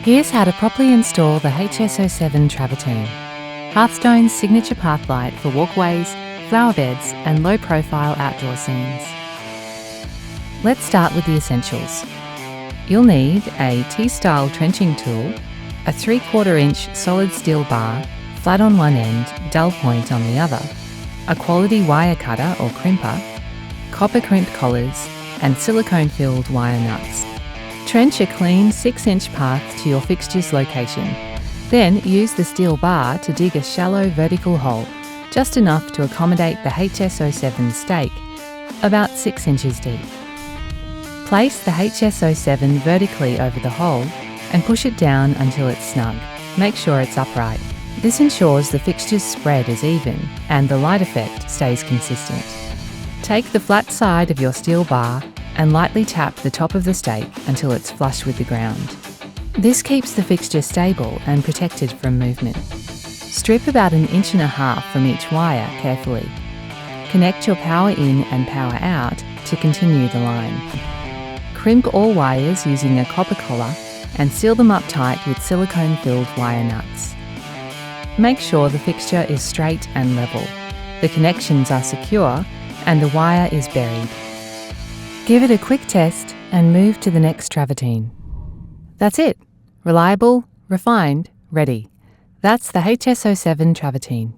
Here's how to properly install the HS07 Travertine, Hearthstone's signature path light for walkways, flower beds and low-profile outdoor scenes. Let's start with the essentials. You'll need a T-style trenching tool, a 3/4 inch solid steel bar, flat on one end, dull point on the other, a quality wire cutter or crimper, copper crimp collars and silicone-filled wire nuts. Trench a clean 6-inch path to your fixture's location. Then use the steel bar to dig a shallow vertical hole, just enough to accommodate the HS07 stake, about 6 inches deep. Place the HS07 vertically over the hole and push it down until it's snug. Make sure it's upright. This ensures the fixture's spread is even and the light effect stays consistent. Take the flat side of your steel bar and lightly tap the top of the stake until it's flush with the ground. This keeps the fixture stable and protected from movement. Strip about 1.5 inches from each wire carefully. Connect your power in and power out to continue the line. Crimp all wires using a copper collar and seal them up tight with silicone-filled wire nuts. Make sure the fixture is straight and level, the connections are secure and the wire is buried. Give it a quick test and move to the next travertine. That's it. Reliable, refined, ready. That's the HS07 Travertine.